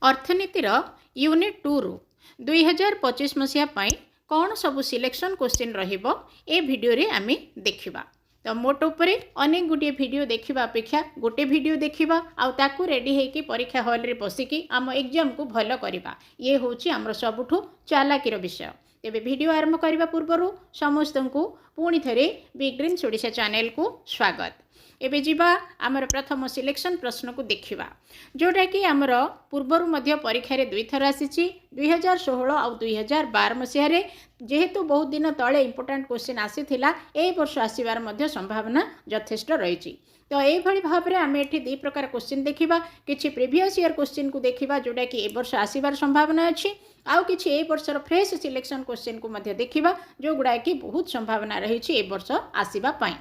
अर्थनीतिर unit 2 रु 2025 मसीहा पाई कौन सबू सिलेक्शन क्वेश्चन रहिबो ए वीडियो रे आमे देखिबा। तो मोट उपरे अनेक गुटे वीडियो देखिबा अपेक्षा गोटे वीडियो देखिबा आउ ताकू रेडी हेकी परीक्षा हॉल रे बसिकी आम एग्जाम को भल करिबा। ये होची हमर सबुठु चालाकीर विषय। तेबे वीडियो आरंभ करबा पूर्वरु समस्त को पुणी थरे बिग ग्रीन ओडिशा चैनल को स्वागत। एबे जीवा आमर प्रथम सिलेक्शन प्रश्न को देखिबा जोटा कि आमर पूर्वर मध्य परीक्षा रे दुई थर आसीची 2016 आ 2012 मसीह रे जेहेतु बहुत दिन तले इंपोर्टेंट क्वेश्चन आसीथिला ए वर्ष आसीबार मध्य संभावना यथेष्ट रहिची। तो ये भाव में आम एठी दु प्रकार क्वेश्चन देखिबा किछि प्रीवियस ईयर क्वेश्चन को देखिबा जोटा कि ए वर्ष आसीबार संभावना अछि आउ किछि ए वर्षर फ्रेश सिलेक्शन क्वेश्चन को मध्य देखिबा जो गुडा कि बहुत संभावना रही ए वर्ष आसीबा पई।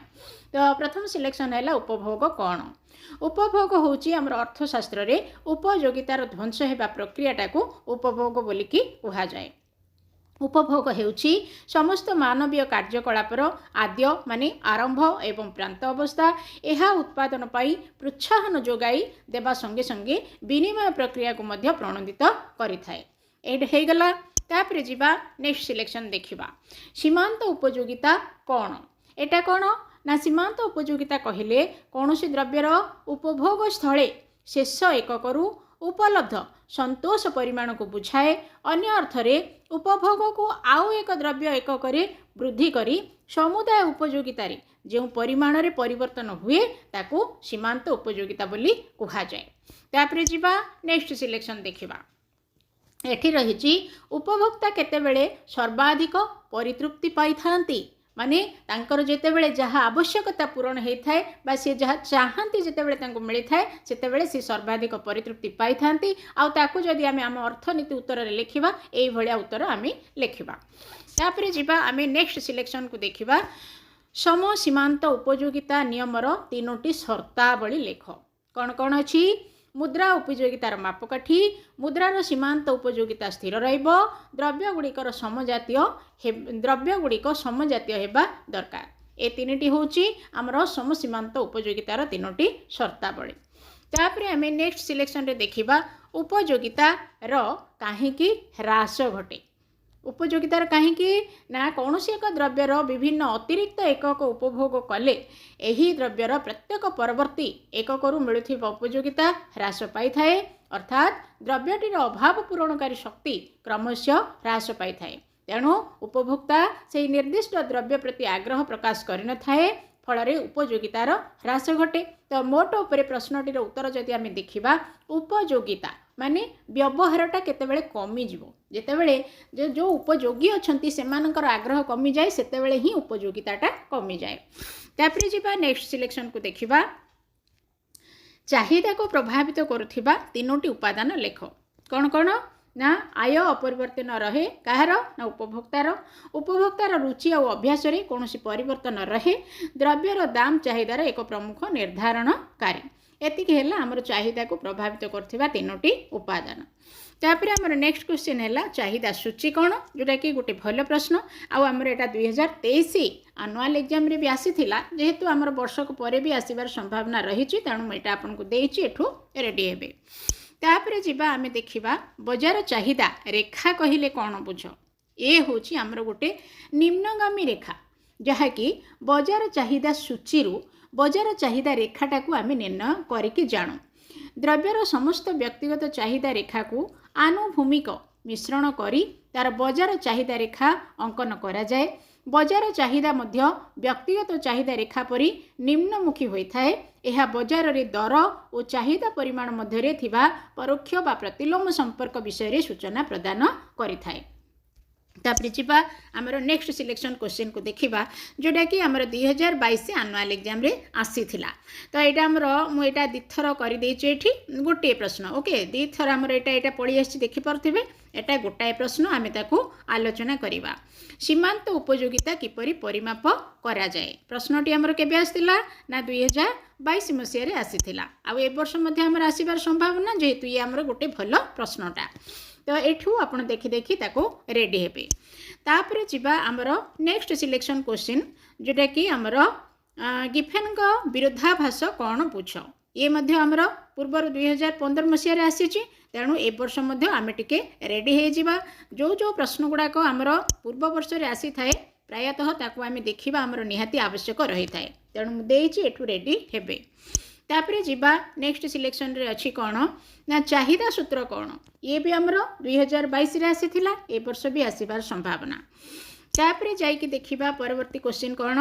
तो प्रथम सिलेक्शन है उपभोग कौन। उपभोग होची हमर अर्थशास्त्र रे उपयोगितार ध्वंस हेबा प्रक्रियाटा को उपभोग बोलिकी कहा जाए। उपभोग हेउची समस्त मानवीय कार्यकलापर आद्य माने आरंभ एवं प्रांत अवस्था एहा उत्पादन पाई प्रोत्साहन जोगाई देबा संगे संगे विनिमय प्रक्रिया को मध्य प्रणोदित करिथाए। एड हेगला तापरे जीवा नेक्स्ट सिलेक्शन देखिबा। सीमांत उपयोगिता कौन। एटा कौन ना सीमांत उपयोगिता कहले कौनसी द्रव्यर उपभोग स्थले शेष एककरू उपलब्ध संतोष परिमाण को बुझाए। अन्य अर्थरे उपभोग को आउ एक द्रव्य एकक वृद्धि करी समुदाय उपयोगिता जो परिमाण रे परिवर्तन हुए ताकू सीमांत उपयोगिता बोली कहा जाए। तापरे जीवा नेक्स्ट सिलेक्शन देखिबा। एठी रहिची उपभोक्ता केतेबेले सर्वाधिक परितृप्ति पाई थांती माने तांकर जेतेबेले जहाँ आवश्यकता पूरण होता है बा सी जहाँ चाहती जेतेबेले तांको मिली थाए सेतेबेले सी सर्वाधिक परितृप्ति पाई थांती आउ ताकू जदि आमे आम अर्थनीति उत्तर रे लिखिबा एई भलिया उत्तर आमे लिखिबा। तापरे जीवा आमे नेक्स्ट सिलेक्शन को देखिबा। सम सीमांत उपयोगिता नियमर 3टी शर्तावली लेख। कौन कौन अछि। मुद्रा उपयोगितार मापकाठी मुद्रार सीमांत उपयोगिता स्थिर रहिबो द्रव्य गुड़िकर समजातीय हेबा दरकार। ए 3टी होची हमर सम सीमांत उपयोगितार 3टी शर्तावली। तापरे आमे नेक्स्ट सिलेक्शन रे देखिबा उपयोगिता रो काहेकि ह्रास घटे। उपयोगितार काहेकि ना कौनसी एक द्रव्यर विभिन्न अतिरिक्त एकक उपभोग कले एही द्रव्यर प्रत्येक परवर्ती एककरू मिलुथिबा उपयोगिता ह्रास पाई थाए अर्थात द्रव्यटीर अभाव पूरणकारी शक्ति क्रमशः ह्रास पाई थाए। तेणु उपभोक्ता से निर्दिष्ट द्रव्य प्रति आग्रह प्रकाश करि न थाए फल उपयोगितार ह्रास घटे। तो मोट उपरे प्रश्नटीर उत्तर जदि आमे देखिबा उपयोगिता माने व्यवहारटा केतेबेले कमी जीवो जेतेबेले जो उपयोगी अछंती सेमानकर आग्रह कमी जाए सेतेबेले ही उपयोगिताटा कमी जाए। तापरे जीवा नेक्स्ट सिलेक्शन को देखिबा। चाहिदा को प्रभावित करुथिबा 3टी उपादान लेख। कौन कौन ना आय अपरिवर्तन रहे कहार ना उपभोक्तार रुचि और अभ्यास रे कौनसी परिवर्तन रहे द्रव्यर दाम चाहिदार एक प्रमुख निर्धारणकारी। एतिक है आमर चाहिदा को प्रभावित करथिबा 3टी उपादान। तापरे आमर नेक्स्ट क्वेश्चन है चाहिदा सूची कौन जोटा कि गोटे भल प्रश्न आमर एटा 2023 एनुअल एग्जाम रे भी आसीथिला जेहेतु आमर वर्षक परे भी आसीबार संभावना रहिछि तेणु एटा आपनको देइछि एठु रेडी हेबे। तापरे जीवा आमे देखिबा बजार चाहिदा रेखा कहिले कौन बुझ। ए होछि आमर गोटे निम्नगामी रेखा जहा कि बजार चाहिदा सूची रु बजार चाहिदा रेखाटा को आमे निर्णय करिके जाणु। द्रव्यर समस्त व्यक्तिगत चाहिदा रेखा को आनुभूमिक मिश्रण करी तार बजार चाहिदा रेखा अंकन करा जाए। बजार चाहिदा मध्य व्यक्तिगत चाहिदा रेखा परी निम्नमुखी होइथाए। एहा बजार रे दर और चाहिदा परिमाण मध्य रे थिबा परोक्ष बा प्रतिलोम संपर्क विषय रे सूचना प्रदान करिथाए। तापरे जीवा आमर नेक्स्ट सिलेक्शन क्वेश्चन को देखिबा जोटा कि आमर 2022 एनुअल एग्जाम रे आसीथिला। तो एटा आमर मु एटा दिथर करि देछि एठी गोटे प्रश्न ओके दिथर आमर एटा पळि आछि देखि परथिबे एटा गोटाए प्रश्न आमे ताकू आलोचना करिबा। सीमांत उपयोगिता किपरि परिमाप करा जाए। प्रश्नटी आमर केबे आस्तिला ना 2022 मसिया रे आसीथिला आ ए वर्ष मध्ये आमर आसीबार संभावना जेहेतु ये आमर गोटे भल प्रश्नटा। तो एठू आपण देखि देखि ताको रेडी हेबे। तापरे जीवा आमर नेक्स्ट सिलेक्शन क्वेश्चन जोटा कि आमर गिफेन विरोधाभास कौन बुझ। ये मध्य आमर पूर्वर 2015 मसीह आसी तेणु ए वर्ष आम टे रेडी हो जो जो प्रश्न गुड़ाक आमर पूर्व वर्ष आसी थाए प्रायतः ताकू आम देखा आमर निहाती आवश्यक रही थाए तेणु मुझे एठू रेडी हेबे। तापरे जीवा नेक्स्ट सिलेक्शन रे अच्छी कौन ना चाहिदा सूत्र कौन ये भी आमर 2022 रे आसी थिला ए वर्ष भी आसीबार संभावना। तापरे जाइकी देखिबा परवर्ती क्वेश्चन कौन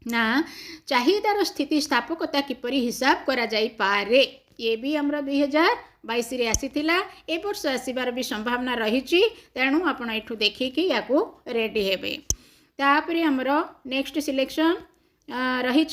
ना चाहिदार स्थिति स्थापकता किपरि हिसाब करा जाई पारे ये भी आमर 2022 रे आसी थिला ए वर्ष आसीबार भी संभावना रही तेणु आपण एठू देखिकी याकू रेडी हेबे। तापरे आमर नेक्स्ट सिलेक्शन रही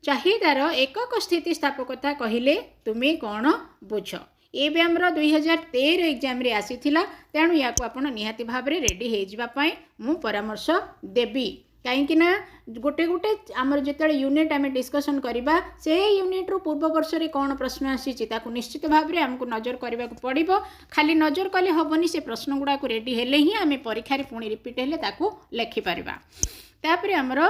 चाहिदार एकक स्थिति स्थापकता कहले तुम्हें कौन बुझ ये भी आमर 2013 एग्जाम रे आसी थिला तेणु याकू आपण निहाती भाव रे रेडी हो जावाई मु परामर्श देबी कहीं ना गोटे गोटे आमर जिते यूनिट आम डिस्कसन करवा से यूनिट रू पूर्व वर्ष रे कौन प्रश्न आसी निश्चित भाव में आमको नजर करने को पड़ो खाली नजर कले हेनी से प्रश्न गुड़ाक रेडी हेले ही आम परीक्षा पुणी रिपीट हेले ताकू लेखिपर। तापर आमर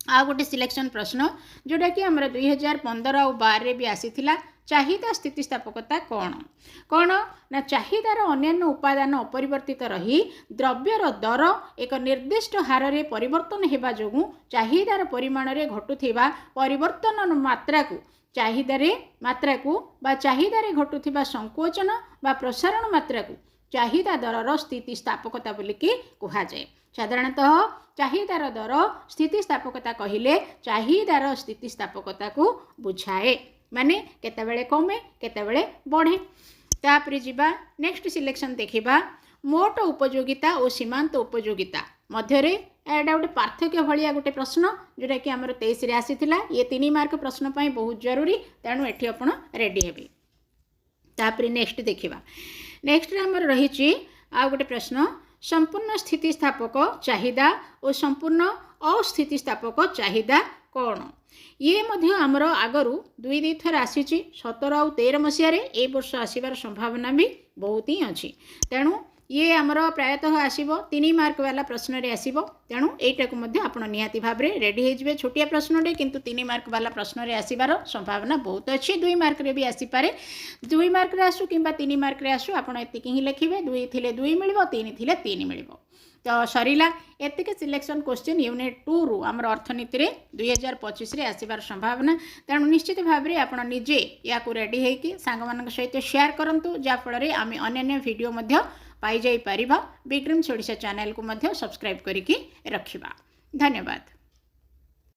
आ गोटे सिलेक्शन प्रश्न जोटा कि आमर 2015 और 12 भी आसी थिला चाहिदा स्थितिस्थापकता कौन कौन ना चाहिदार अन्यान्य उपादान अपरिवर्तित रही द्रव्यर दर एक निर्दिष्ट हार रे परिवर्तन हेबा जोगु चाहिदार परिमाण रे घटुथिबा परिवर्तन मात्रा को बा चाहिदार घटुथिबा संकोचन बा प्रसारण मात्रा को चाहिदा दरर स्थितिस्थापकता बोलिकी कहा जाए। साधारणतः चाहिदार दर स्थितिस्थापकता कहले चाहिदार स्थितिस्थापकता को बुझाए माने केतेबेले कमे केतेबेले बढ़े। तापरे जीवा नेक्स्ट सिलेक्शन देखिबा मोट उपयोगिता और सीमांत उपयोगिता मध्य रे एटा गोटे पार्थक्य भलिया गोटे प्रश्न जोटा कि आमर 23 रे आसी थिला ये 3 मार्क प्रश्न पाई बहुत जरूरी तेणु एठी आपण रेडी हेबे। तापरे नेक्स्ट देखिबा नेक्स्ट रे आमर रही आ गोटे प्रश्न संपूर्ण स्थितिस्थापक चाहिदा और संपूर्ण अस्थितिस्थापक चाहिदा कौन ये मध्य आमर आगरू 2 थर आसी 17 और 13 मसीह ए वर्ष आसबार संभावना भी बहुत ही अच्छी तेणु ये आमर प्रायतः आसब 3 मार्क वाला प्रश्न रे आसब तेणु यहीटा आप निहाती भाव में रेडी हो छोटिया प्रश्न रे किंतु 3 मार्क वाला प्रश्न रे आसबार संभावना बहुत अच्छी 2 मार्क रे भी आसीपारे 2 मार्क रे आसू कि 3 मार्क रे आसू आप एतिकी ही लिखे 2 थिले 2 मिल 3 थिले 3 मिल तो सरीला एतिके सिलेक्शन क्वेश्चन यूनिट 2 रु आमर अर्थनीति रे 2025 रे आसीबार संभावना तेणु निश्चित भाव में आप निजे या रेडी होइकी सांग मान सहित शेयर करंतु जा फल रे आमे अन्य वीडियो मध्य पाई जाई परिबा बिग ड्रीम्स ओडिशा चैनल को मध्य सब्सक्राइब करिकी रखिबा। धन्यवाद।